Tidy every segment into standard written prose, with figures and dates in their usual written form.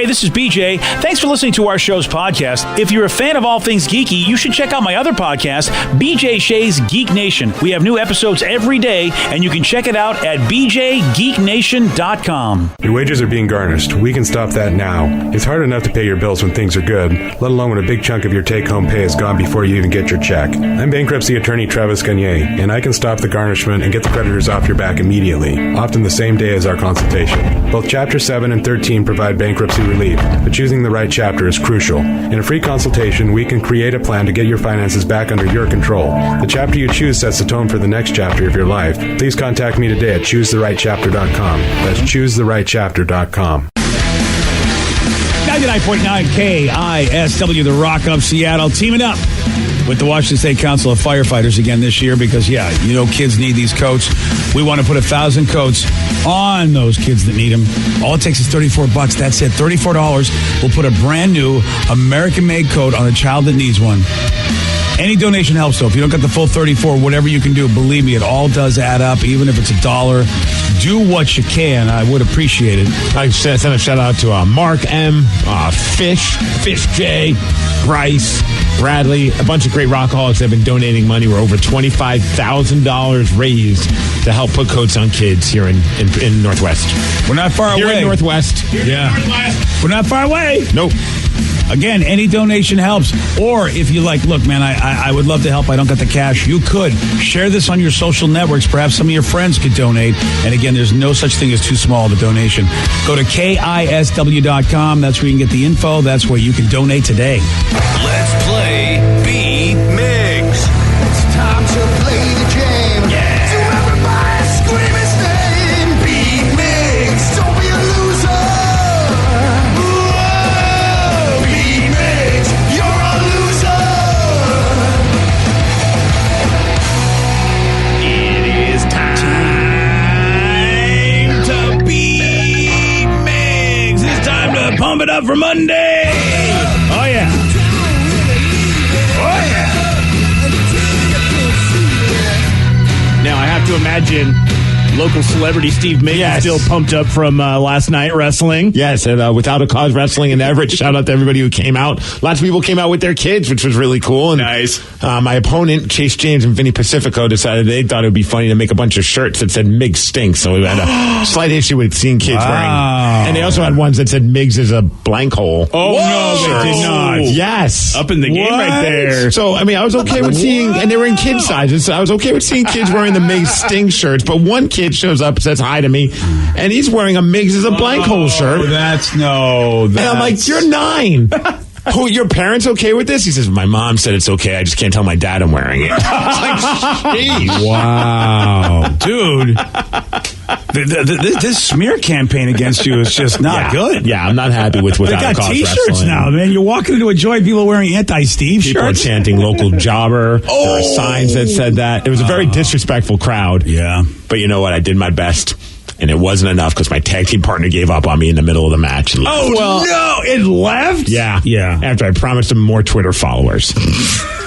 Hey, this is BJ. Thanks for listening to our show's podcast. If you're a fan of all things geeky, you should check out my other podcast, BJ Shea's Geek Nation. We have new episodes every day, and you can check it out at bjgeeknation.com. Your wages are being garnished. We can stop that now. It's hard enough to pay your bills when things are good, let alone when a big chunk of your take-home pay is gone before you even get your check. I'm bankruptcy attorney Travis Gagne, and I can stop the garnishment and get the creditors off your back immediately, often the same day as our consultation. Both Chapter 7 and 13 provide bankruptcy relief, but choosing the right chapter is crucial. In a free consultation, we can create a plan to get your finances back under your control. The chapter you choose sets the tone for the next chapter of your life. Please contact me today at choosetherightchapter.com. That's choosetherightchapter.com. 99.9 KISW, the Rock of Seattle, teaming up with the Washington State Council of Firefighters again this year because, kids need these coats. We want to put 1,000 coats on those kids that need them. All it takes is $34. That's it, $34. We'll put a brand new American-made coat on a child that needs one. Any donation helps, though. If you don't get the full 34, whatever you can do, believe me, it all does add up, even if it's $1. Do what you can. I would appreciate it. I send a shout-out to Mark M., Fish J., Bryce, Bradley, a bunch of great rockaholics that have been donating money. We're over $25,000 raised to help put coats on kids here in Northwest. We're not far away. Here in Northwest. Yeah. We're not far away. Nope. Again, any donation helps. Or if you like, look, man, I would love to help. I don't got the cash. You could share this on your social networks. Perhaps some of your friends could donate. And again, there's no such thing as too small of a donation. Go to KISW.com. That's where you can get the info. That's where you can donate today. Let's play Beat Migs. It's time to play the game. Yeah. So everybody scream his name. Beat Migs. Don't be a loser. Whoa. Beat Migs. You're a loser. It is time to beat Migs. It's time to pump it up for Monday. Oh, yeah. Now, I have to imagine local celebrity Steve Miggs is still pumped up from last night wrestling. Yes, and Without a Cause Wrestling in Everett. Shout out to everybody who came out. Lots of people came out with their kids, which was really cool. And, nice. My opponent, Chase James and Vinny Pacifico, decided they thought it would be funny to make a bunch of shirts that said Miggs stinks. So we had a slight issue with seeing kids wearing. And they also had ones that said Miggs is a blank hole. Oh, no, they did not. Yes. Up in the game right there. So, I was okay with seeing, and they were in kid sizes, so I was okay with seeing kids wearing the Miggs stink shirts, but one kid shows up and says hi to me, and he's wearing a Miggs is a blank hole shirt. And I'm like, you're 9. Who, your parents okay with this? He says, my mom said it's okay. I just can't tell my dad I'm wearing it. I was like, wow. Dude. This smear campaign against you is just not good. Yeah, I'm not happy with Without a Cause Wrestling. They got T-shirts now, man. You're walking into a joint, people wearing anti-Steve shirts. People are chanting local jobber. There are signs that said that. It was a very disrespectful crowd. Yeah. But you know what? I did my best. And it wasn't enough because my tag team partner gave up on me in the middle of the match. Oh, well, no. It left? Yeah. Yeah. After I promised him more Twitter followers.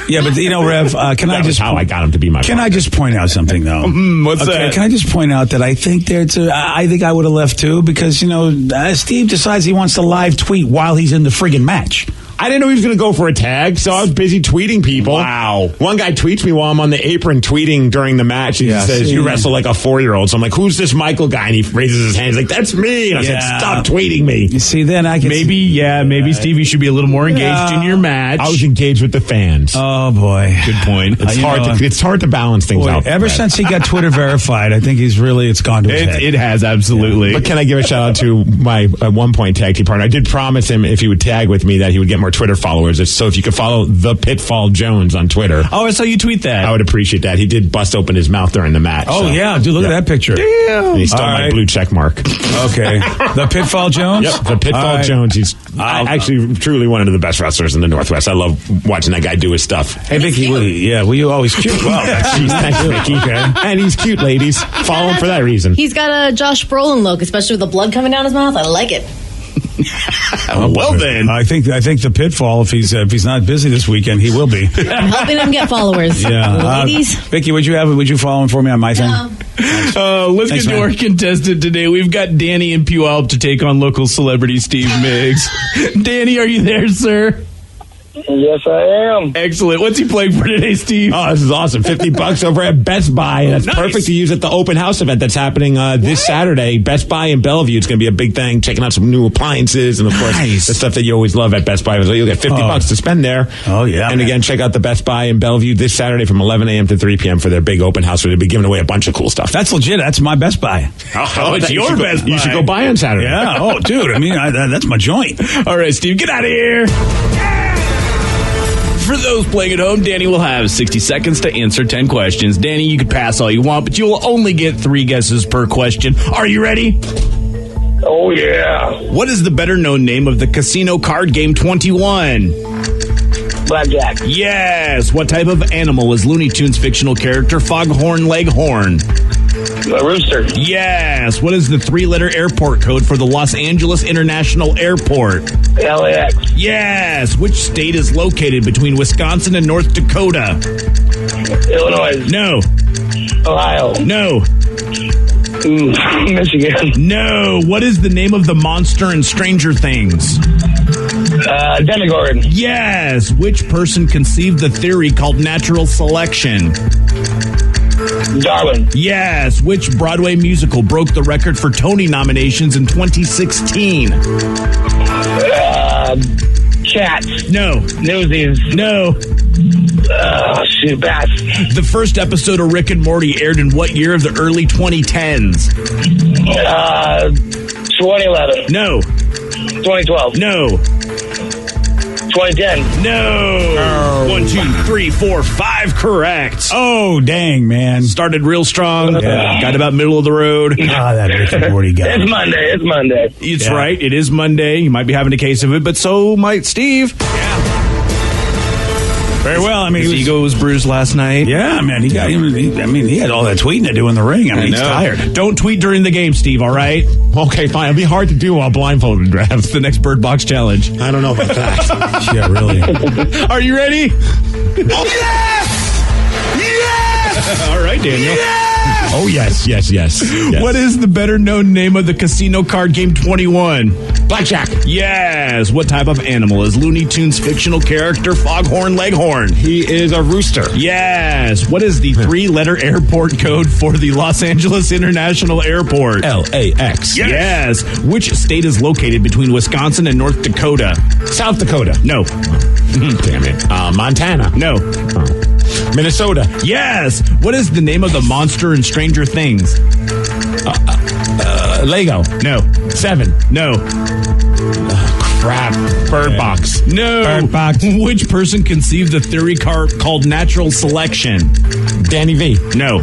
Yeah, but, Rev, can I just... how I got him to be my partner. Can I just point out something, though? What's that? Can I just point out that I think I think I would have left, too, because, Steve decides he wants to live tweet while he's in the friggin' match. I didn't know he was going to go for a tag, so I was busy tweeting people. Wow. One guy tweets me while I'm on the apron tweeting during the match. He says, you wrestle like a 4-year-old. So I'm like, who's this Michael guy? And he raises his hand. He's like, that's me. And I said, stop tweeting me. You see, then I can maybe Stevie should be a little more engaged in your match. I was engaged with the fans. Oh, boy. Good point. It's hard to balance things out. Ever since he got Twitter verified, I think it's gone to his head. It has, absolutely. Yeah. But can I give a shout out to my at one point tag team partner? I did promise him if he would tag with me that he would get more Twitter followers. So if you could follow The Pitfall Jones on Twitter. Oh, so you tweet that. I would appreciate that. He did bust open his mouth during the match. Oh, yeah. Dude, look at that picture. Damn. And he stole my blue check mark. Okay. The Pitfall Jones? Yep. The Pitfall Jones. He's actually truly one of the best wrestlers in the Northwest. I love watching that guy do his stuff. Hey, Vicky, well, you always cute. Well, thanks, Vicky. Okay. And he's cute, ladies. Follow him for that reason. He's got a Josh Brolin look, especially with the blood coming down his mouth. I like it. Well, then. I think the pitfall, if he's not busy this weekend, he will be. I'm helping him get followers. Yeah. Ladies. Vicky, would you follow him for me on my thing? Let's Thanks, get to man. our contestant today. We've got Danny in Puyallup to take on local celebrity Steve Miggs. Danny, are you there, sir? Yes, I am. Excellent. What's he playing for today, Steve? Oh, this is awesome. $50 over at Best Buy. That's Nice. perfect to use at the open house event that's happening this Saturday. Best Buy in Bellevue. It's going to be a big thing. Checking out some new appliances and, of course, Nice. the stuff that you always love at Best Buy. So you'll get $50 to spend there. Oh, yeah, And man. again, check out the Best Buy in Bellevue this Saturday from 11 a.m. to 3 p.m. for their big open house where they'll be giving away a bunch of cool stuff. That's legit. That's my Best Buy. Oh, it's your Best Buy. You should go buy on Saturday. Yeah. Oh, dude. I mean, that's my joint. All right, Steve, get out of here. For those playing at home, Danny will have 60 seconds to answer 10 questions. Danny, you can pass all you want, but you will only get 3 guesses per question. Are you ready? Oh, yeah. What is the better-known name of the casino card game 21? Blackjack. Yes. What type of animal is Looney Tunes fictional character Foghorn Leghorn? A rooster. Yes. What is the 3-letter airport code for the Los Angeles International Airport? LAX. Yes. Which state is located between Wisconsin and North Dakota? Illinois. No. Ohio. No. Michigan. No. What is the name of the monster in Stranger Things? Demogorgon. Yes. Which person conceived the theory called natural selection? Darwin. Yes. Which Broadway musical broke the record for Tony nominations in 2016? Cats. No. Newsies. No. Shoot, bats. The first episode of Rick and Morty aired in what year of the early 2010s? 2011. No. 2012. No. 2010. No. 1, 2, 3, 4, 5 correct. Oh, dang, man. Started real strong. Yeah. Got about middle of the road. That Rick and Morty guy. It's Monday. It's Monday. It's Yeah. right. It is Monday. You might be having a case of it, but so might Steve. Very well. I mean, His he was, ego was bruised last night. yeah, man. He had all that tweeting to do in the ring. I mean, he's tired. Don't tweet during the game, Steve, all right? Okay, fine. It'll be hard to do while blindfolded, Rev. It's the next Bird Box Challenge. I don't know about that. Yeah, really. Are you ready? All right, Daniel. Oh, yes. What is the better-known name of the casino card game 21? Blackjack. Yes. What type of animal is Looney Tunes fictional character Foghorn Leghorn? He is a rooster. Yes. What is the 3-letter airport code for the Los Angeles International Airport? LAX. Yes. Which state is located between Wisconsin and North Dakota? South Dakota. No. Damn it. Montana. No. Minnesota. Yes. What is the name of the monster in Stranger Things? Lego. No. 7. No. Crap. Bird Box. No. Bird Box. Which person conceived the theory called natural selection? Danny V. No.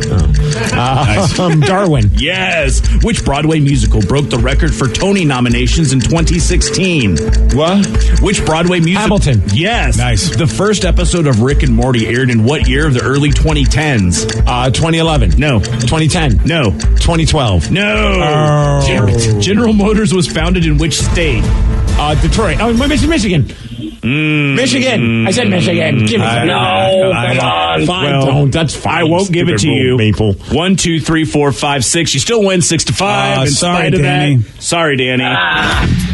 Darwin. Yes. Which Broadway musical broke the record for Tony nominations in 2016? What? Which Broadway musical? Hamilton. Yes. Nice. The first episode of Rick and Morty aired in what year of the early 2010s? 2011. No. 2010. No. 2012. No. Damn it. General Motors was founded in which state? Detroit. Oh, Michigan. Michigan. I said Michigan. Give it to me. No, come on. Fine, Well, don't. That's fine. I won't give it to Stupid you. Maple. 1, 2, 3, 4, 5, 6. You still win 6-5. In sorry, spite of Danny. that. Sorry, Danny.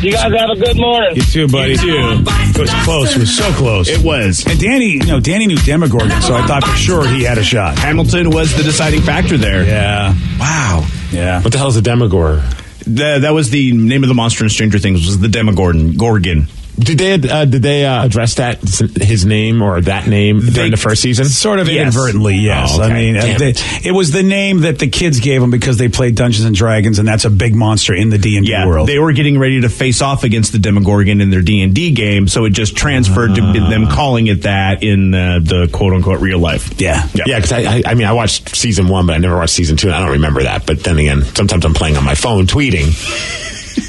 You guys have a good morning. You too, buddy. You too. It was close. It was so close. It was. And Danny knew Demogorgon, so I thought for sure he had a shot. Hamilton was the deciding factor there. Yeah. Wow. Yeah. What the hell is a Demogorgon? That was the name of the monster in Stranger Things. Was the Demogorgon? Gorgon. Did they address that his name or that name during the first season? Sort of Yes. inadvertently, yes. Oh, okay. I mean, Damn it was the name that the kids gave him because they played Dungeons and Dragons, and that's a big monster in the D&D Yeah, world. they were getting ready to face off against the Demogorgon in their D&D game, so it just transferred to them calling it that in the quote-unquote real life. Yeah. Yeah, because I mean, I watched season 1, but I never watched season 2, and I don't remember that. But then again, sometimes I'm playing on my phone, tweeting.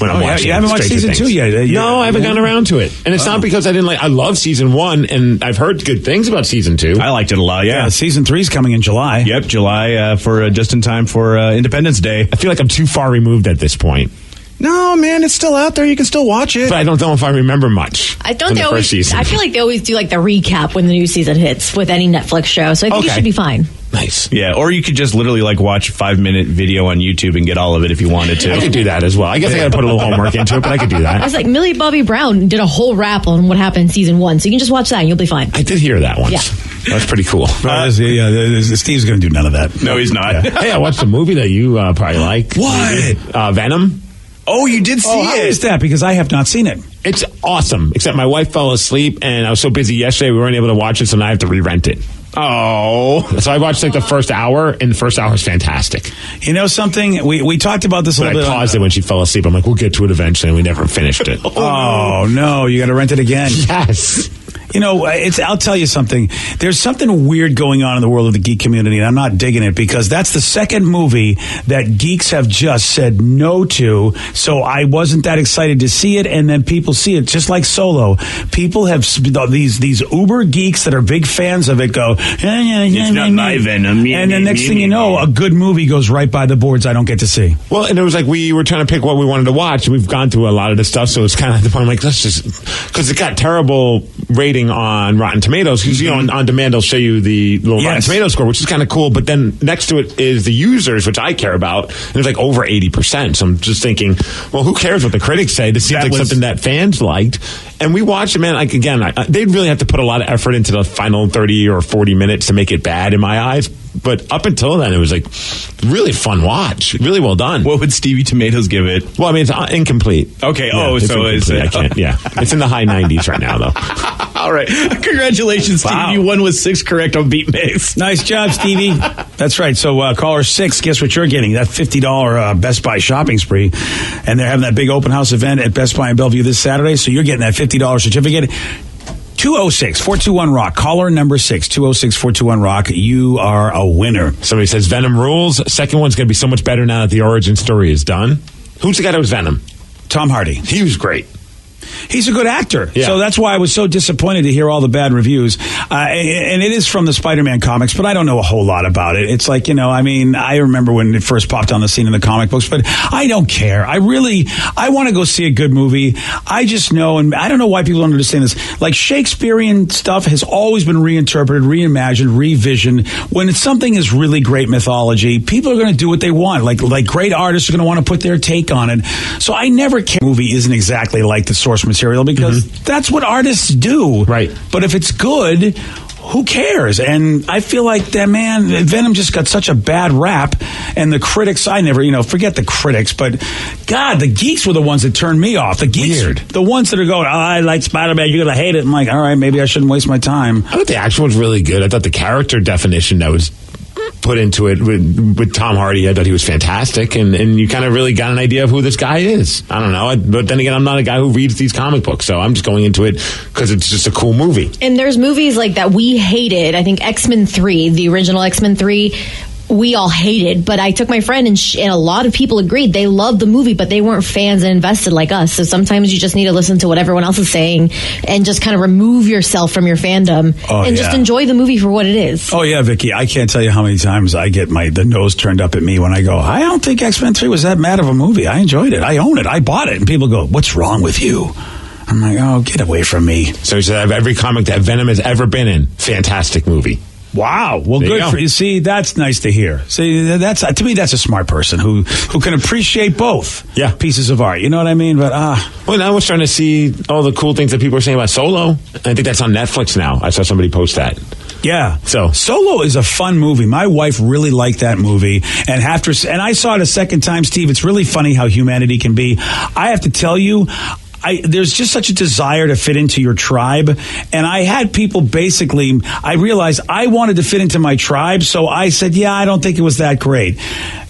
When I'm watching you haven't watched Stranger season Things. 2 yet? No, I haven't gotten around to it. And it's not because I didn't like. I love season 1, and I've heard good things about season 2. I liked it a lot, Yeah, season 3's coming in July. Yep, July for just in time for Independence Day. I feel like I'm too far removed at this point. No, man, it's still out there. You can still watch it. But I don't know if I remember much. I don't. from They the always. first season. I feel like they always do like the recap when the new season hits with any Netflix show. So I think you Okay. should be fine. Nice. Yeah, or you could just literally like watch a 5-minute video on YouTube and get all of it if you wanted to. I could do that as well. I guess I got to put a little homework into it, but I could do I that. was like, Millie Bobby Brown did a whole rap on what happened in season 1, so you can just watch that and you'll be fine. I did hear that once. Yeah. That's pretty cool. Steve's going to do none of that. No, he's not. Hey, I watched a movie that you probably like. What? Venom. Oh, you did see How it. is that? Because I have not seen it. It's awesome, except my wife fell asleep, and I was so busy yesterday we weren't able to watch it, so now I have to re-rent it. Oh. So I watched like the first hour, and the first hour is fantastic. You know something? We talked about this a But I little bit. paused it when she fell asleep. I'm like, we'll get to it eventually, and we never finished it. Oh, no. You got to rent it again. Yes. You know, I'll tell you something. There's something weird going on in the world of the geek community, and I'm not digging it because that's the second movie that geeks have just said no to. So I wasn't that excited to see it, and then people see it just like Solo. People have these uber geeks that are big fans of it go, it's not my Venom. And the next thing you know, a good movie goes right by the boards I don't get to see. Well, and it was like we were trying to pick what we wanted to watch, and we've gone through a lot of this stuff, so it's kind of at the point I'm like, let's just, because it got terrible rating on Rotten Tomatoes, because you know on demand they'll show you the little Rotten Tomato score, which is kind of cool, but then next to it is the users, which I care about, and it's like over 80%. So I'm just thinking, well, who cares what the critics say? This seems like something that fans liked. And we watched it, man. Like, again, they'd really have to put a lot of effort into the final 30 or 40 minutes to make it bad in my eyes. But up until then, it was like really fun watch. Really well done. What would Stevie Tomatoes give it? Well, I mean, it's incomplete. Okay. Yeah, it's incomplete. I can't. Yeah, it's in the high 90s right now, though. All right. Congratulations, Stevie. Wow. You won with 6 correct on Beat Mix. Nice job, Stevie. That's right. So caller 6, guess what you're getting? That $50 Best Buy shopping spree. And they're having that big open house event at Best Buy in Bellevue this Saturday. So you're getting that $50 certificate. 206-421-ROCK. Caller number 6, 206-421-ROCK. You are a winner. Somebody says Venom rules. Second one's going to be so much better now that the origin story is done. Who's the guy that was Venom? Tom Hardy. He was great. He's a good actor. Yeah. So that's why I was so disappointed to hear all the bad reviews. And it is from the Spider-Man comics, but I don't know a whole lot about it. It's like, I mean, I remember when it first popped on the scene in the comic books, but I don't care. I want to go see a good movie. I just know, and I don't know why people don't understand this, like Shakespearean stuff has always been reinterpreted, reimagined, revisioned. When something is really great mythology, people are going to do what they want. Like great artists are going to want to put their take on it. So I never care. Movie isn't exactly like the source material because that's what artists do. Right. But if it's good, who cares? And I feel like that, man, Venom just got such a bad rap. And the critics, I never, forget the critics, but God, the geeks were the ones that turned me off. The geeks, Weird. the ones that are going, I like Spider-Man, you're going to hate it. I'm like, all right, maybe I shouldn't waste my time. I thought the action was really good. I thought the character definition that was put into it with Tom Hardy, I thought he was fantastic, and you kind of really got an idea of who this guy is. I don't know, but then again, I'm not a guy who reads these comic books, so I'm just going into it because it's just a cool movie. And there's movies like that we hated. I think X-Men 3, the original X-Men 3, we all hated, but I took my friend and a lot of people agreed. They loved the movie, but they weren't fans and invested like us. So sometimes you just need to listen to what everyone else is saying and just kind of remove yourself from your fandom and just enjoy the movie for what it is. Oh, yeah, Vicky, I can't tell you how many times I get the nose turned up at me when I go, I don't think X-Men 3 was that bad of a movie. I enjoyed it. I own it. I bought it. And people go, what's wrong with you? I'm like, oh, get away from me. So he said, every comic that Venom has ever been in, fantastic movie. Wow. Well, There you good go. for you. See, that's nice to hear. See, that's to me, that's a smart person who can appreciate both pieces of art. You know what I mean? But well, now we're starting to see all the cool things that people are saying about Solo. I think that's on Netflix now. I saw somebody post that. yeah. So Solo is a fun movie. My wife really liked that movie, and I saw it a second time, Steve. It's really funny how humanity can be. I have to tell you, there's just such a desire to fit into your tribe. And I had people basically, I realized I wanted to fit into my tribe. So I said, yeah, I don't think it was that great.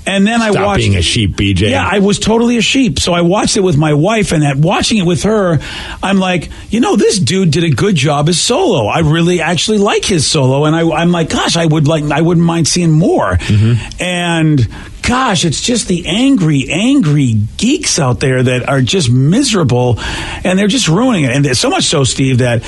And then I watched being a sheep, BJ. Yeah, I was totally a sheep. So I watched it with my wife, and watching it with her, I'm like, this dude did a good job as Solo. I really actually like his Solo, and I'm like, gosh, I wouldn't mind seeing more. And gosh, it's just the angry geeks out there that are just miserable, and they're just ruining it. And so much so, Steve, that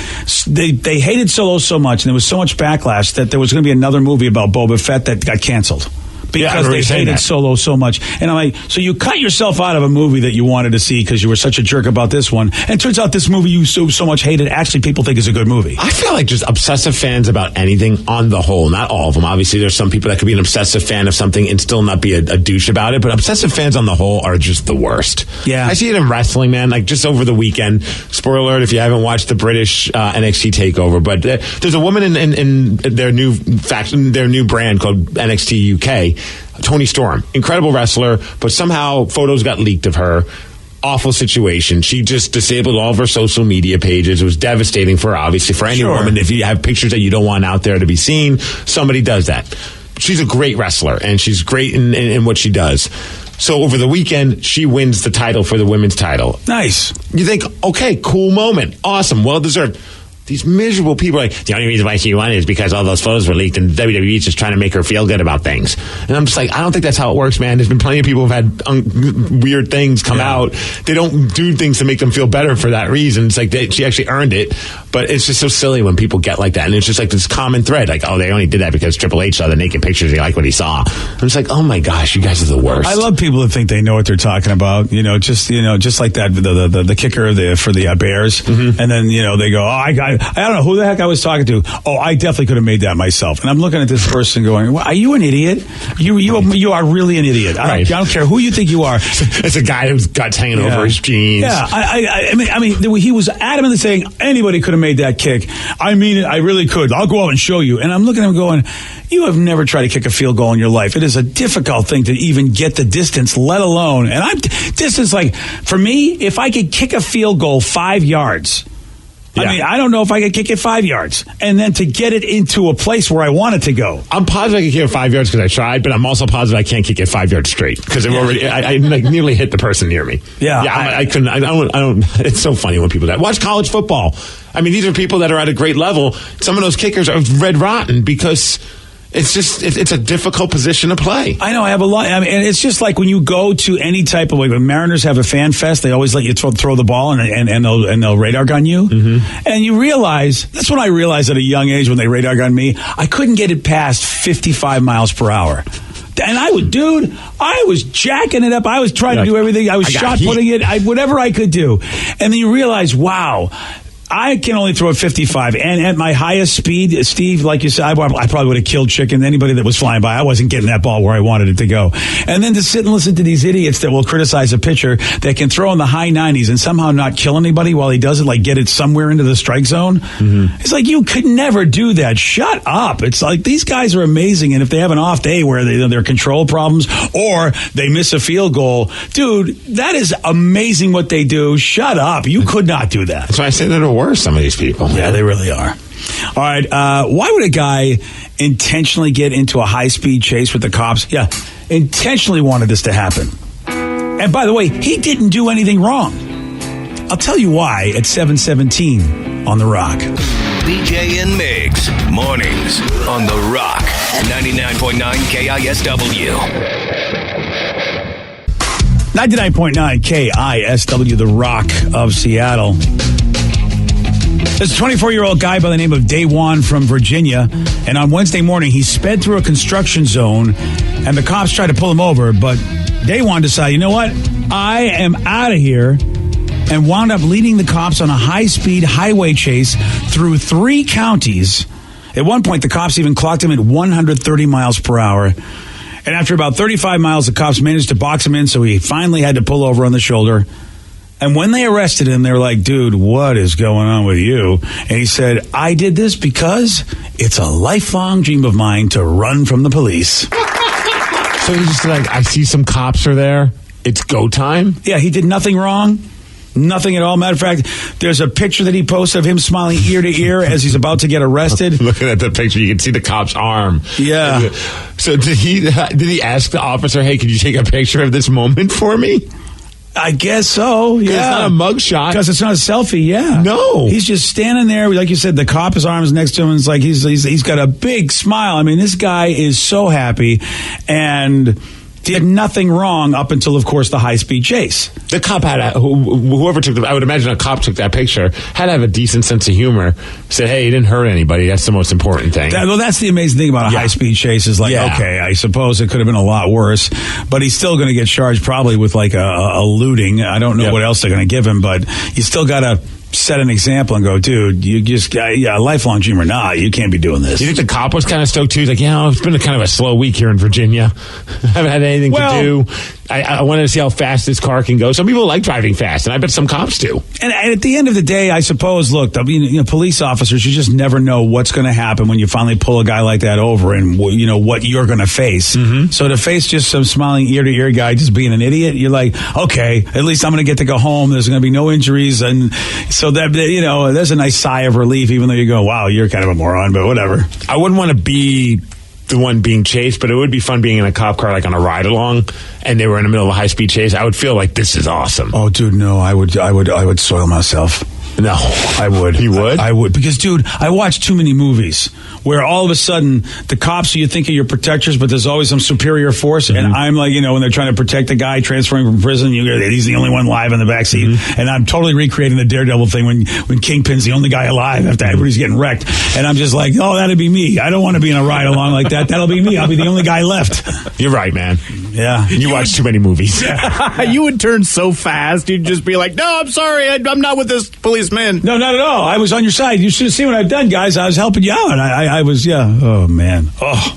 they hated Solo so much, and there was so much backlash that there was going to be another movie about Boba Fett that got canceled. because they hated Solo so much. And I'm like, so you cut yourself out of a movie that you wanted to see because you were such a jerk about this one. And it turns out this movie you so much hated, actually people think is a good movie. I feel like just obsessive fans about anything on the whole, not all of them. Obviously, there's some people that could be an obsessive fan of something and still not be a douche about it. But obsessive fans on the whole are just the worst. Yeah. I see it in wrestling, man. Like just over the weekend, spoiler alert if you haven't watched the British NXT TakeOver, but there's a woman in their new faction, their new brand called NXT UK, Toni Storm, incredible wrestler, but somehow photos got leaked of her. Awful situation. She just disabled all of her social media pages. It was devastating for her, obviously, for any woman. If you have pictures that you don't want out there to be seen, somebody does that. She's a great wrestler, and she's great in what she does. So over the weekend, she wins the title for the women's title. Nice. You think, okay, cool moment. Awesome. Well deserved. These miserable people are like, the only reason why she won is because all those photos were leaked and WWE's just trying to make her feel good about things. And I'm just like, I don't think that's how it works, man. There's been plenty of people who've had weird things come out. They don't do things to make them feel better for that reason. It's like she actually earned it. But it's just so silly when people get like that. And it's just like this common thread. Like, oh, they only did that because Triple H saw the naked pictures. He liked what he saw. I'm just like, oh my gosh, you guys are the worst. I love people that think they know what they're talking about. Just like that, the kicker for the Bears. Mm-hmm. And then, they go, oh, I don't know who the heck I was talking to. Oh, I definitely could have made that myself. And I'm looking at this person going, well, are you an idiot? You are really an idiot. I don't care who you think you are. It's a guy whose guts hanging over his jeans. Yeah, I mean, he was adamantly saying anybody could have made that kick. I mean it. I really could. I'll go out and show you. And I'm looking at him going, you have never tried to kick a field goal in your life. It is a difficult thing to even get the distance, let alone. And distance, like, for me, if I could kick a field goal 5 yards, I mean, I don't know if I could kick it 5 yards. And then to get it into a place where I want it to go. I'm positive I can kick it 5 yards because I tried, but I'm also positive I can't kick it 5 yards straight because I nearly hit the person near me. Yeah. I couldn't. I don't. It's so funny when people do that. Watch college football. I mean, these are people that are at a great level. Some of those kickers are red rotten because it's a difficult position to play. I know. I have a lot. I mean, and it's just like when you go to any type of, like when Mariners have a fan fest, they always let you throw the ball and they'll radar gun you. Mm-hmm. And you realize, that's when I realized at a young age when they radar gunned me, I couldn't get it past 55 miles per hour. And I was jacking it up. I was trying to do everything. I was shot putting it, whatever I could do. And then you realize, wow, I can only throw at 55. And at my highest speed, Steve, like you said, I probably would have killed chicken. Anybody that was flying by, I wasn't getting that ball where I wanted it to go. And then to sit and listen to these idiots that will criticize a pitcher that can throw in the high 90s and somehow not kill anybody while he does it, like get it somewhere into the strike zone. Mm-hmm. It's like, you could never do that. Shut up. It's like, these guys are amazing. And if they have an off day where their control problems or they miss a field goal, dude, that is amazing what they do. Shut up. You could not do that. That's why I say they're worse, some of these people. Yeah, they really are. All right. Why would a guy intentionally get into a high-speed chase with the cops? Yeah, intentionally wanted this to happen. And by the way, he didn't do anything wrong. I'll tell you why at 7:17 on The Rock. BJ and Migs, mornings on The Rock, 99.9 KISW. 99.9 KISW, The Rock of Seattle. There's a 24-year-old guy by the name of Daewon from Virginia, and on Wednesday morning, he sped through a construction zone, and the cops tried to pull him over, but Daewon decided, you know what? I am out of here, and wound up leading the cops on a high-speed highway chase through 3 counties. At one point, the cops even clocked him at 130 miles per hour. And after about 35 miles, the cops managed to box him in, so he finally had to pull over on the shoulder. And when they arrested him, they were like, dude, what is going on with you? And he said, I did this because it's a lifelong dream of mine to run from the police. So he's just like, I see some cops are there. It's go time? Yeah, he did nothing wrong. Nothing at all. Matter of fact, there's a picture that he posted of him smiling ear to ear as he's about to get arrested. Looking at the picture, you can see the cop's arm. Yeah. So did he ask the officer, hey, could you take a picture of this moment for me? I guess so, yeah. It's not a mugshot. Because it's not a selfie, yeah. No. He's just standing there, like you said, the cop, his arms next to him, and it's like he's got a big smile. I mean, this guy is so happy. And did nothing wrong up until, of course, the high-speed chase. The cop had whoever took I would imagine a cop took that picture, had to have a decent sense of humor, said, hey, he didn't hurt anybody. That's the most important thing. That's the amazing thing about a high-speed chase is okay, I suppose it could have been a lot worse, but he's still going to get charged probably with like a looting. I don't know what else they're going to give him, but you still got to set an example and go, dude, you just got a lifelong dream or not, you can't be doing this. You think the cop was kind of stoked too? He's like, it's been kind of a slow week here in Virginia. I haven't had anything to do. I wanted to see how fast this car can go. Some people like driving fast, and I bet some cops do. And at the end of the day, I suppose, look, police officers, you just never know what's going to happen when you finally pull a guy like that over and, what you're going to face. Mm-hmm. So to face just some smiling ear-to-ear guy just being an idiot, you're like, okay, at least I'm going to get to go home. There's going to be no injuries. And so that, there's a nice sigh of relief, even though you go, wow, you're kind of a moron, but whatever. I wouldn't want to be the one being chased, but it would be fun being in a cop car, like on a ride along, and they were in the middle of a high speed chase. I would feel like this is awesome. Oh, dude, no, I would soil myself. No, I would. You would? I would. Because, dude, I watch too many movies where all of a sudden the cops, you think are your protectors, but there's always some superior force. Mm-hmm. And I'm like, when they're trying to protect the guy transferring from prison, he's the only one alive in the backseat. Mm-hmm. And I'm totally recreating the Daredevil thing when Kingpin's the only guy alive after everybody's getting wrecked. And I'm just like, oh, that'd be me. I don't want to be in a ride along like that. That'll be me. I'll be the only guy left. You're right, man. Yeah. You watch too many movies. You would turn so fast. You'd just be like, no, I'm sorry. I'm not with this policeman. No, not at all. I was on your side. You should have seen what I've done, guys. I was helping you out. I was, Oh, man. Oh.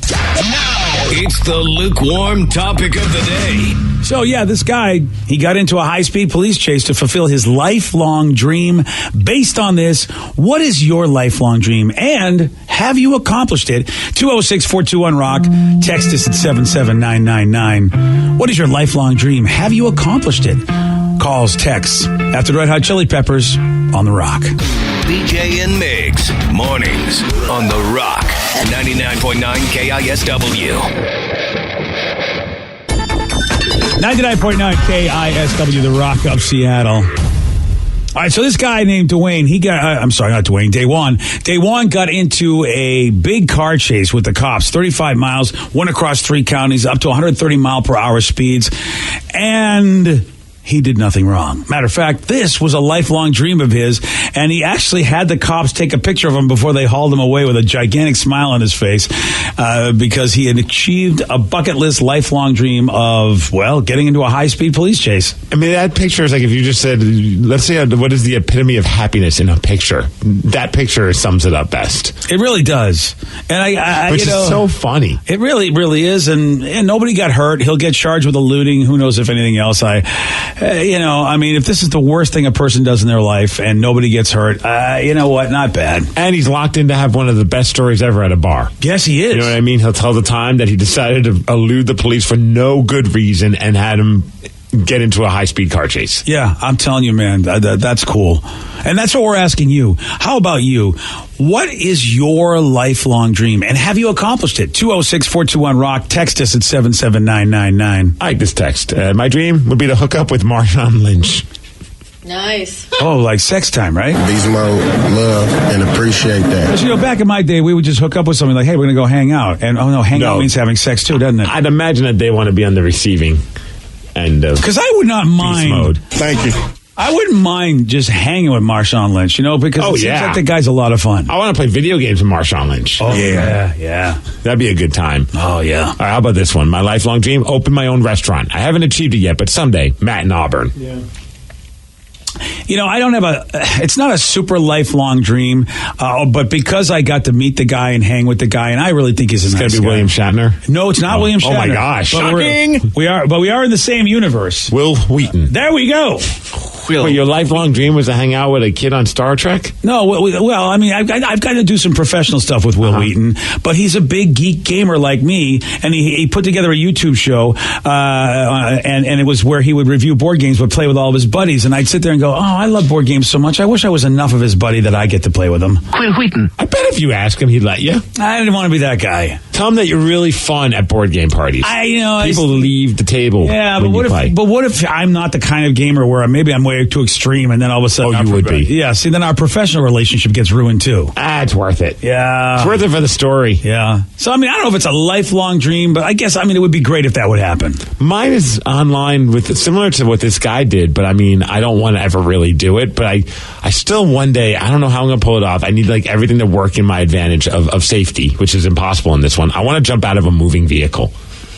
It's the lukewarm topic of the day. So, this guy, he got into a high-speed police chase to fulfill his lifelong dream. Based on this, what is your lifelong dream? And have you accomplished it? 206-421-ROCK. Text us at 77999. What is your lifelong dream? Have you accomplished it? Calls, texts. After the Red Hot Chili Peppers on The Rock. BJ and Migs, mornings on The Rock, 99.9 KISW. 99.9 KISW, The Rock of Seattle. All right, so this guy named Dwayne, Daywan got into a big car chase with the cops, 35 miles, went across 3 counties, up to 130 mile per hour speeds, and he did nothing wrong. Matter of fact, this was a lifelong dream of his, and he actually had the cops take a picture of him before they hauled him away with a gigantic smile on his face because he had achieved a bucket list lifelong dream of, getting into a high-speed police chase. I mean, that picture is like if you just said, let's say, what is the epitome of happiness in a picture? That picture sums it up best. It really does. And Which is so funny. It really, really is, and nobody got hurt. He'll get charged with a looting. Who knows if anything else. If this is the worst thing a person does in their life and nobody gets hurt, you know what? Not bad. And he's locked in to have one of the best stories ever at a bar. Yes, he is. You know what I mean? He'll tell the time that he decided to elude the police for no good reason and had him get into a high-speed car chase. Yeah, I'm telling you, man, that's cool. And that's what we're asking you. How about you? What is your lifelong dream? And have you accomplished it? 206-421-ROCK. Text us at 77999. I like this text. My dream would be to hook up with Marshawn Lynch. Nice. Oh, like sex time, right? Beast mode, love, and appreciate that. Because, back in my day, we would just hook up with somebody like, hey, we're going to go hang out. And, hang out means having sex too, doesn't it? I'd imagine that they want to be on the receiving end of because I would not mind. Mode. Thank you. I wouldn't mind just hanging with Marshawn Lynch, because it seems like the guy's a lot of fun. I want to play video games with Marshawn Lynch. Oh, yeah. That'd be a good time. Oh, yeah. All right, how about this one? My lifelong dream, open my own restaurant. I haven't achieved it yet, but someday, Matt in Auburn. Yeah. I don't have it's not a super lifelong dream, but because I got to meet the guy and hang with the guy, and I really think he's a nice guy. It's going to be William Shatner? No, it's not William Shatner. Oh, my gosh. Shocking. We are in the same universe. Will Wheaton. There we go. Wait, your lifelong dream was to hang out with a kid on Star Trek? No, I've got to do some professional stuff with Will Wheaton, but he's a big geek gamer like me, and he put together a YouTube show, and it was where he would review board games, but play with all of his buddies, and I'd sit there and go, I love board games so much. I wish I was enough of his buddy that I get to play with him. Will Wheaton. I bet if you ask him, he'd let you. I didn't want to be that guy. Tell them that you're really fun at board game parties. People leave the table. Yeah, when but you play. what if I'm not the kind of gamer where maybe I'm way too extreme, and then all of a sudden, you would be. Yeah, see, then our professional relationship gets ruined too. It's worth it. Yeah, it's worth it for the story. Yeah. So I mean, I don't know if it's a lifelong dream, but I guess it would be great if that would happen. Mine is online with similar to what this guy did, but I mean, I don't want to ever really do it. But I still one day, I don't know how I'm going to pull it off. I need like everything to work in my advantage of safety, which is impossible in this one. I want to jump out of a moving vehicle.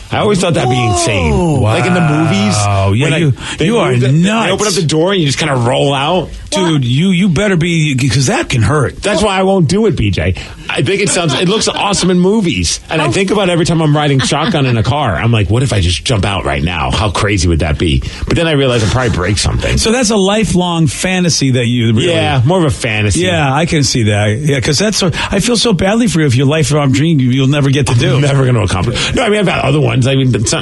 I always thought that'd be insane. Wow. Like in the movies. Oh, yeah, you are nuts. They open up the door and you just kind of roll out. Dude, you better be, because that can hurt. That's why I won't do it, BJ. I think it looks awesome in movies. And I think about every time I'm riding shotgun in a car, I'm like, what if I just jump out right now? How crazy would that be? But then I realize I'll probably break something. So that's a lifelong fantasy that you really... Yeah, more of a fantasy. Yeah, I can see that. Yeah, because I feel so badly for you if your lifelong dream you'll never get to do. I'm never going to accomplish. No, I mean, I've got other ones. I mean, this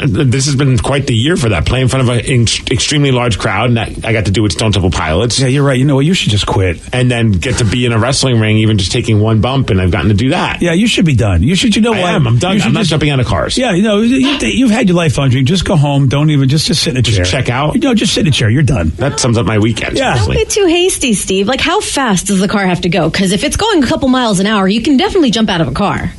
has been quite the year for that. Play in front of an extremely large crowd, and I got to do with Stone Temple Pilots. Yeah, you're right. You know what? You should just quit. And then get to be in a wrestling ring, even just taking one bump, and I've gotten to do that. Yeah, you should be done. You should, what? I'm done. I'm not jumping out of cars. Yeah, you've had your lifelong dream. Just go home. Don't even, just sit in a chair. Just check out? Just sit in a chair. You're done. That sums up my weekend. Yeah. Don't be too hasty, Steve. Like, how fast does the car have to go? Because if it's going a couple miles an hour, you can definitely jump out of a car.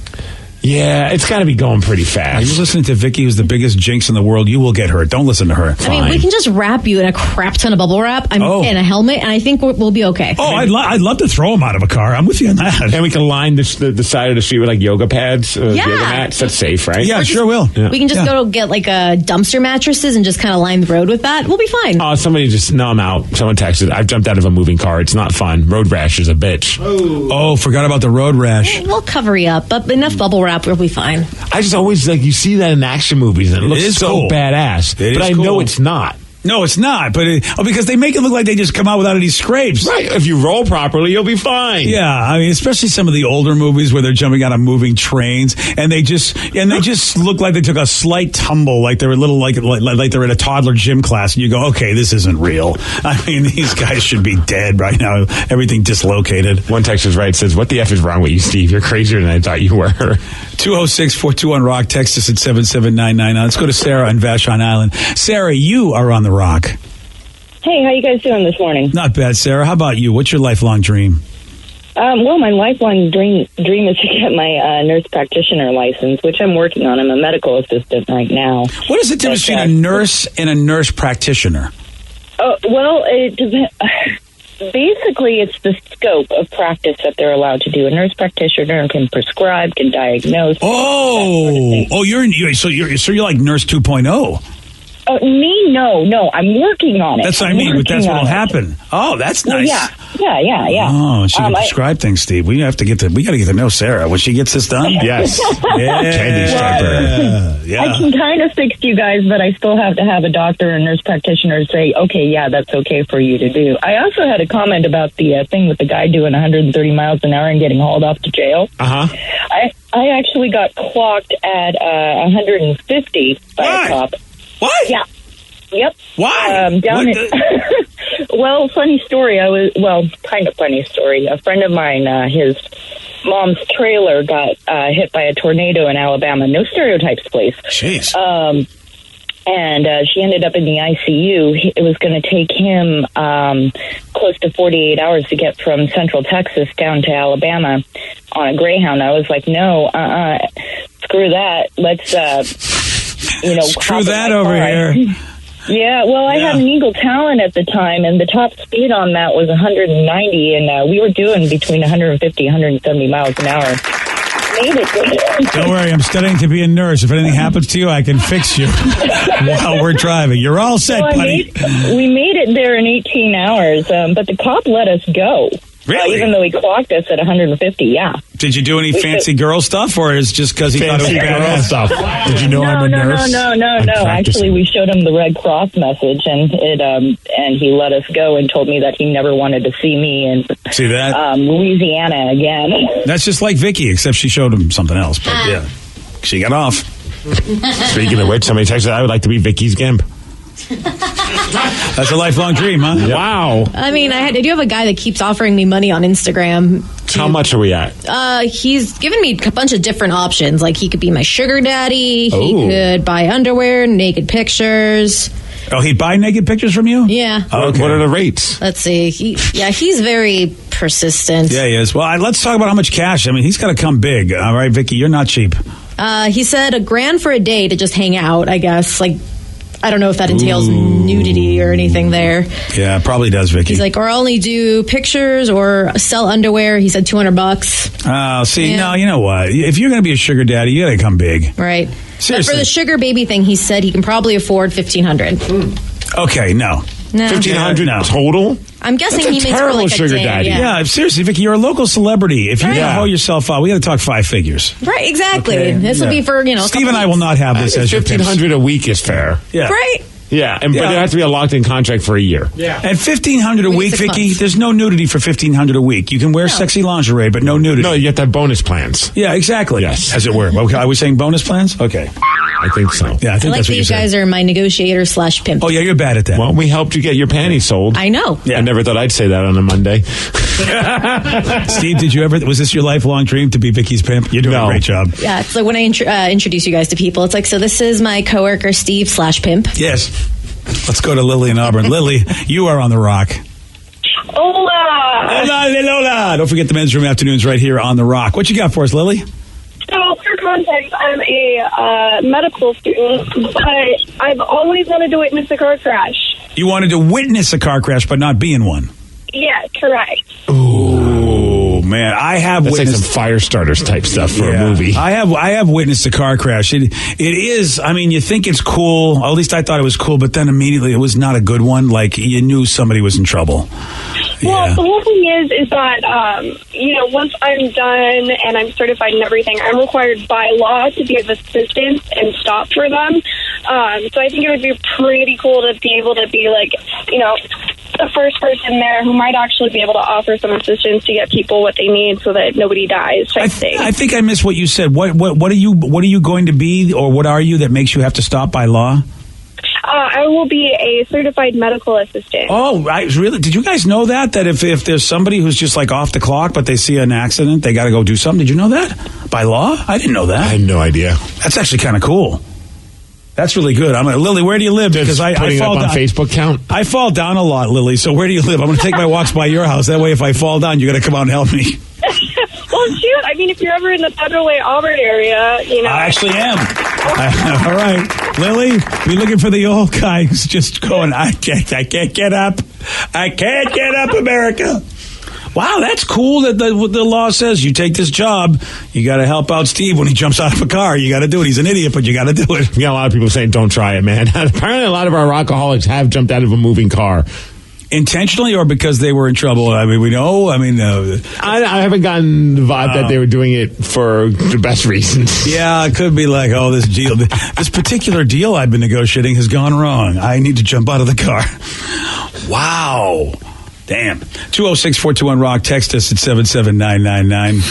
Yeah, it's got to be going pretty fast. Are you listening to Vicky, who's the biggest jinx in the world? You will get hurt. Don't listen to her. I mean, we can just wrap you in a crap ton of bubble wrap and a helmet, and I think we'll be okay. Oh, I'd love to throw him out of a car. I'm with you on that. And we can line the side of the street with like yoga pads, yoga mats. That's safe, right? Yeah, sure will. Yeah. We can just go get like dumpster mattresses and just kind of line the road with that. We'll be fine. Oh, I'm out. Someone texted. I've jumped out of a moving car. It's not fun. Road rash is a bitch. Oh, forgot about the road rash. We'll cover you up, but enough bubble wrap, we'll be fine. I just always you see that in action movies and it looks so cool. badass. But I know it's not. No, it's not. But because they make it look like they just come out without any scrapes. Right. If you roll properly, you'll be fine. Yeah, I mean, especially some of the older movies where they're jumping out of moving trains and they just look like they took a slight tumble, like they're a little like they're in a toddler gym class, and you go, okay, this isn't real. I mean, these guys should be dead right now. Everything dislocated. One text is right. Says, "What the f is wrong with you, Steve? You're crazier than I thought you were." 206-421-ROCK. Text us at 77999. Let's go to Sarah on Vashon Island. Sarah, you are on the Rock. Hey, how you guys doing this morning? Not bad, Sarah. How about you? What's your lifelong dream? Well, my lifelong dream is to get my nurse practitioner license, which I'm working on. I'm a medical assistant right now. What is the difference between a nurse and a nurse practitioner? Well, it depends. Basically, it's the scope of practice that they're allowed to do. A nurse practitioner can prescribe, can diagnose. You're like Nurse 2.0. Me? No. I'm working on it. That's what I mean, but that's what'll happen. Oh, that's nice. Yeah. Oh, she can prescribe things, Steve. We got to get to know Sarah when she gets this done. Yes. Candy striper. Yeah. I can kind of fix you guys, but I still have to have a doctor and nurse practitioner say, okay, yeah, that's okay for you to do. I also had a comment about the thing with the guy doing 130 miles an hour and getting hauled off to jail. I actually got clocked at 150 by a cop. What? Yeah. Yep. Why? Well, funny story. Kind of funny story. A friend of mine, his mom's trailer got hit by a tornado in Alabama. No stereotypes, please. Jeez. And she ended up in the ICU. It was going to take him close to 48 hours to get from Central Texas down to Alabama on a Greyhound. I was like, no, screw that. Let's, screw that over here. Yeah, well, I had an Eagle Talon at the time, and the top speed on that was 190, and we were doing between 150, 170 miles an hour. Made it. Don't worry, I'm studying to be a nurse. If anything happens to you, I can fix you while we're driving. You're all set, buddy. We made it there in 18 hours, but the cop let us go. Really? Even though he clocked us at 150, yeah. Did you do any fancy girl stuff, or is just because he thought it was badass stuff? Did you know I'm a nurse? No. Actually, we showed him the Red Cross message, and he let us go and told me that he never wanted to see me in Louisiana again. That's just like Vicky, except she showed him something else. But yeah, she got off. Speaking of which, somebody texted, I would like to be Vicky's gimp. That's a lifelong dream, huh? Wow. I mean, I do have a guy that keeps offering me money on Instagram How much are we at? He's given me a bunch of different options. Like he could be my sugar daddy. He could buy underwear, naked pictures. Oh, he'd buy naked pictures from you? Yeah. Okay. What are the rates? Let's see. He's very persistent. Yeah, he is. Well, let's talk about how much cash. I mean, he's got to come big. All right, Vicky, you're not cheap. He said $1,000 for a day to just hang out, I guess. Like, I don't know if that entails nudity or anything there. Yeah, probably does, Vicky. He's like, or I'll only do pictures or sell underwear. He said $200. Oh, see, no, you know what? If you're going to be a sugar daddy, you got to come big. Right. Seriously. But for the sugar baby thing, he said he can probably afford $1,500. Okay, no. No. $1,500 total? I'm guessing That's a he makes for terrible like a sugar day. daddy. Yeah, seriously, Vicky, you're a local celebrity. If you're going to hold yourself out, we got to talk 5 figures. Right, exactly. Okay. This will be for, Steve and I will not have this as your pimps. $1,500 a week is fair. Yeah. Right. Yeah, but there has to be a locked-in contract for a year. Yeah. At $1,500 a week, 6 Vicky, months. there's no nudity for $1,500 a week. You can wear sexy lingerie, but no nudity. No, you have to have bonus plans. Yeah, exactly. Yes. As it were. Okay, are we saying bonus plans? Okay. I think so. Yeah, I I think like that's that what you said. guys are my negotiator/pimp. Oh, yeah, you're bad at that. Well, we helped you get your panties sold. I know. Yeah. I never thought I'd say that on a Monday. Steve, did you ever, was this your lifelong dream to be Vicky's pimp? You're doing a great job. Yeah, it's like when I introduce you guys to people, it's like, so this is my coworker Steve/pimp. Yes. Let's go to Lily in Auburn. Lily, you are on the Rock. Hola. Hola, Lola. Don't forget the men's room afternoons right here on the Rock. What you got for us, Lily? So, for context, I'm a medical student, but I've always wanted to witness a car crash. You wanted to witness a car crash, but not be in one. Yeah, correct. Oh man, I have That's witnessed like some fire starters type stuff for a movie. I have witnessed a car crash. It is. I mean, you think it's cool. At least I thought it was cool, but then immediately it was not a good one. Like you knew somebody was in trouble. Well, the whole thing is that, once I'm done and I'm certified and everything, I'm required by law to be of assistance and stop for them. So I think it would be pretty cool to be able to be like, the first person there who might actually be able to offer some assistance to get people what they need so that nobody dies. I think I missed what you said. What are you going to be, or what are you that makes you have to stop by law? I will be a certified medical assistant. Oh, really? Did you guys know that if there's somebody who's just like off the clock, but they see an accident, they got to go do something? Did you know that? By law? I didn't know that. I had no idea. That's actually kind of cool. That's really good. Lily, where do you live? Because I fall up on down. Facebook count. I fall down a lot, Lily. So where do you live? I'm going to take my walks by your house. That way, if I fall down, you got to come out and help me. Well, shoot. I mean, if you're ever in the Federal Way, Auburn area, I actually am. All right, Lily, be looking for the old guy who's just going, I can't get up. I can't get up, America. Wow, that's cool that the law says you take this job, you got to help out Steve when he jumps out of a car. You got to do it. He's an idiot, but you got to do it. We got a lot of people saying, don't try it, man. Apparently, a lot of our rockaholics have jumped out of a moving car. Intentionally or because they were in trouble? I mean, we know. I mean, I haven't gotten the vibe that they were doing it for the best reasons. Yeah, it could be like, this particular deal I've been negotiating has gone wrong. I need to jump out of the car. Wow. Damn. 206-421-ROCK. Text us at 77999.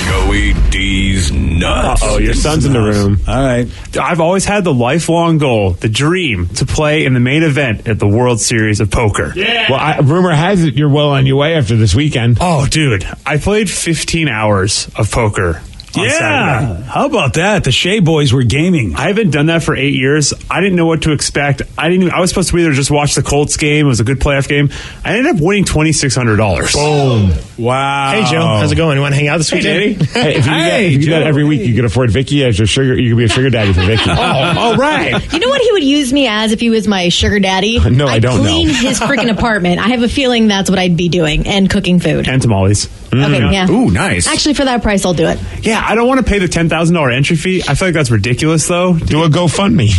Joey D's nuts. Uh-oh, your son's in the room. All right. I've always had the lifelong goal, the dream, to play in the main event at the World Series of Poker. Yeah. Well, rumor has it you're well on your way after this weekend. Oh, dude. I played 15 hours of poker on Saturday. How about that? The Shea Boys were gaming. I haven't done that for 8 years. I didn't know what to expect. I was supposed to either just watch the Colts game. It was a good playoff game. I ended up winning $2,600. Boom. Wow. Hey, Joe. How's it going? You want to hang out this weekend? Hey, if you do that every week, you could afford Vicky as your sugar. You could be a sugar daddy for Vicky. All right. You know what he would use me as if he was my sugar daddy? No, I don't know. I'd clean his freaking apartment. I have a feeling that's what I'd be doing, and cooking food. And tamales. Okay, yeah. Ooh, nice. Actually, for that price, I'll do it. Yeah, I don't want to pay the $10,000 entry fee. I feel like that's ridiculous, though. Do a GoFundMe.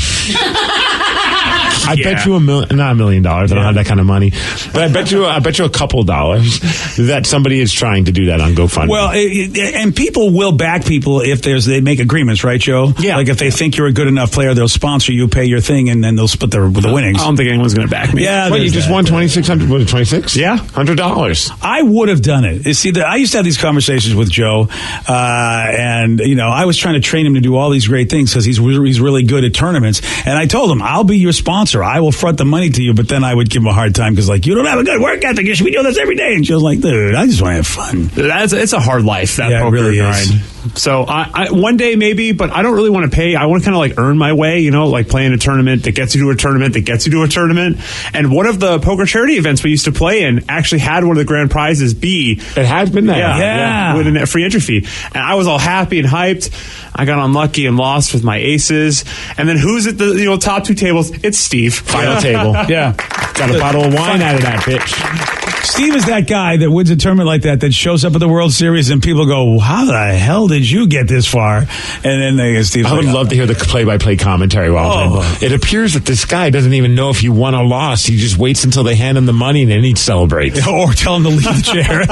I bet you not $1 million. I don't have that kind of money, but I bet you a couple dollars that somebody is trying to do that on GoFundMe. Well, and people will back people if they make agreements, right, Joe? Yeah. Like if they think you're a good enough player, they'll sponsor you, pay your thing, and then they'll split the winnings. I don't think anyone's going to back me. Yeah, you just won $2,600. Was it 26? Yeah, $100. I would have done it. You see, I used to have these conversations with Joe, and I was trying to train him to do all these great things because he's really good at tournaments. And I told him, I'll be your sponsor announcer. I will front the money to you, but then I would give him a hard time because, like, you don't have a good work ethic. You should be doing this every day. And she was like, dude, I just want to have fun. It's a hard life, that poker it really grind. is. So I one day maybe, but I don't really want to pay. I want to kind of like earn my way, you know, like playing a tournament that gets you to a tournament that gets you to a tournament. And one of the poker charity events we used to play in actually had one of the grand prizes be. It has been there. Yeah. With a free entry fee. And I was all happy and hyped. I got unlucky and lost with my aces. And then who's at the top two tables? It's Steve. Final table. Yeah. Got a bottle of wine out of that bitch. Steve is that guy that wins a tournament like that shows up at the World Series and people go, how the hell did you get this far? And then they get Steve. I would love to hear the play-by-play commentary while it appears that this guy doesn't even know if you won or lost. He just waits until they hand him the money and then he celebrates. Or tell him to leave the chair.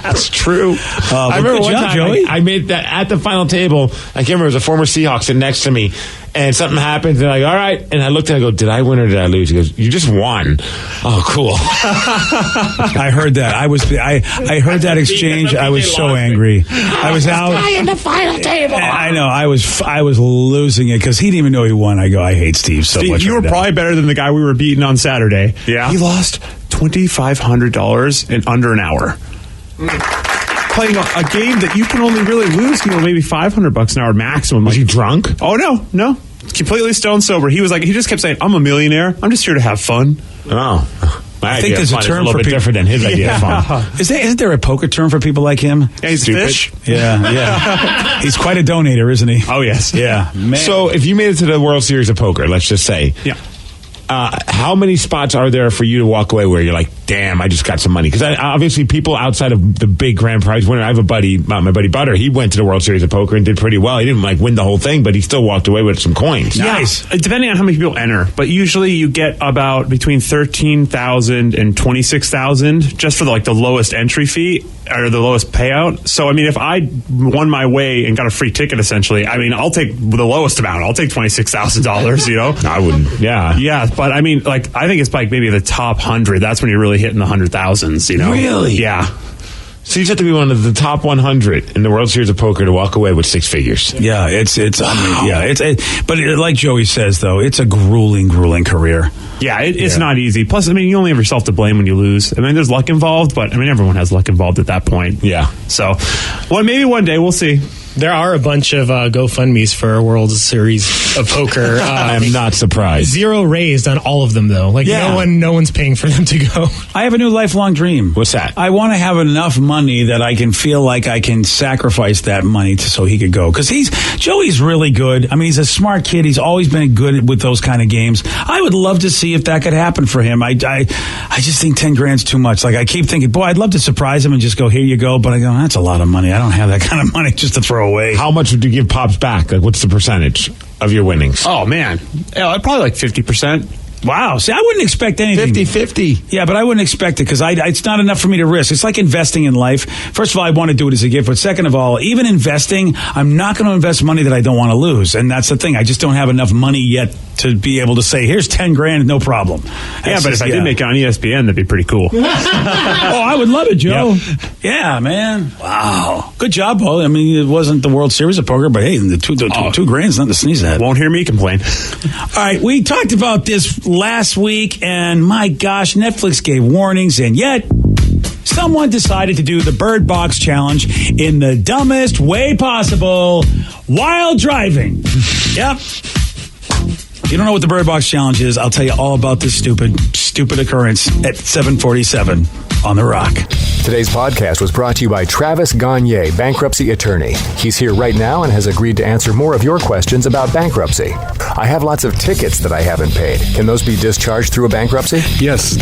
That's true. I remember one time Joey. I made that at the final table. I can't remember, it was a former Seahawk sitting next to me. And something happened, and I'm like, all right. And I looked at it, I go, did I win or did I lose? He goes, you just won. Oh, cool. I heard that. I heard that exchange. I was so angry. I was out in the final table. I know. I was losing it because he didn't even know he won. I go, I hate Steve so much. You were probably better than the guy we were beating on Saturday. Yeah. He lost $2,500 in under an hour. Playing a game that you can only really lose, maybe $500 an hour maximum. Was he drunk? Oh, no. Completely stone sober. He just kept saying, I'm a millionaire. I'm just here to have fun. Oh. I think there's a term a little for bit people. different than his idea of fun. Isn't there a poker term for people like him? Yeah, he's Stupid. fish. Yeah. He's quite a donator, isn't he? Oh, yes. Yeah. Man. So if you made it to the World Series of Poker, let's just say. Yeah. How many spots are there for you to walk away where you're like, damn, I just got some money? Because obviously people outside of the big grand prize winner, I have a buddy, my buddy Butter, he went to the World Series of Poker and did pretty well. He didn't win the whole thing, but he still walked away with some coins. Nice. Yeah, depending on how many people enter. But usually you get about between $13,000 and $26,000 just for the lowest entry fee or the lowest payout. So, I mean, if I won my way and got a free ticket, essentially, I mean, I'll take the lowest amount. I'll take $26,000, you know? I wouldn't. Yeah. Yeah. But I mean, I think it's maybe the top 100. That's when you're really hitting the 100,000s, you know? Really? Yeah. So you have to be one of the top 100 in the World Series of Poker to walk away with six figures. Yeah, but like Joey says, though, it's a grueling career. Yeah, it's not easy. Plus, I mean, you only have yourself to blame when you lose. I mean, there's luck involved, but I mean, everyone has luck involved at that point. Yeah. So, maybe one day we'll see. There are a bunch of GoFundMes for a World Series of Poker. I'm not surprised. 0 raised on all of them, though. No one's paying for them to go. I have a new lifelong dream. What's that? I want to have enough money that I can feel like I can sacrifice that money so he could go. Because Joey's really good. I mean, he's a smart kid. He's always been good with those kind of games. I would love to see if that could happen for him. I just think 10 grand's too much. I keep thinking, boy, I'd love to surprise him and just go, here you go. But I go, that's a lot of money. I don't have that kind of money just to throw away. How much would you give Pops back? What's the percentage of your winnings? Oh, man. Yeah, probably 50%. Wow. See, I wouldn't expect anything. 50-50. Yeah, but I wouldn't expect it because it's not enough for me to risk. It's like investing in life. First of all, I want to do it as a gift. But second of all, even investing, I'm not going to invest money that I don't want to lose. And that's the thing. I just don't have enough money yet to be able to say, here's 10 grand, no problem. But if I did make it on ESPN, that'd be pretty cool. Oh, I would love it, Joe. Yep. Yeah, man. Wow. Good job, Bo. I mean, it wasn't the World Series of Poker, but hey, the two grand's nothing to sneeze at. Won't hear me complain. All right, we talked about this last week, and my gosh, Netflix gave warnings, and yet someone decided to do the Bird Box Challenge in the dumbest way possible while driving. Yep. If you don't know what the Bird Box Challenge is, I'll tell you all about this stupid occurrence at 7:47 on The Rock. Today's podcast was brought to you by Travis Gagne, bankruptcy attorney. He's here right now and has agreed to answer more of your questions about bankruptcy. I have lots of tickets that I haven't paid. Can those be discharged through a bankruptcy? Yes,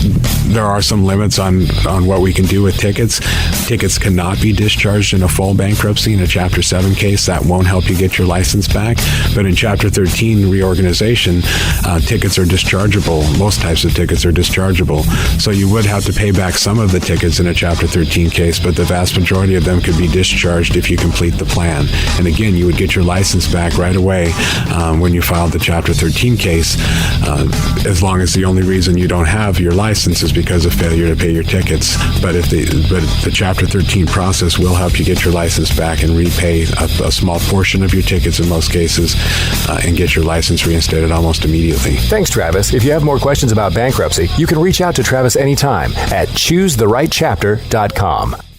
there are some limits on what we can do with tickets. Tickets cannot be discharged in a full bankruptcy. In a Chapter 7 case, that won't help you get your license back. But in Chapter 13 reorganization, tickets are dischargeable. Most types of tickets are dischargeable. So you would have to pay back some of the tickets in a Chapter 13 case, but the vast majority of them could be discharged if you complete the plan. And again, you would get your license back right away when you filed the Chapter 13 case, as long as the only reason you don't have your license is because of failure to pay your tickets. But the Chapter 13 process will help you get your license back and repay a small portion of your tickets in most cases, and get your license reinstated almost immediately. Thanks, Travis. If you have more questions about bankruptcy, you can reach out to Travis anytime at choosetherightchapter.com.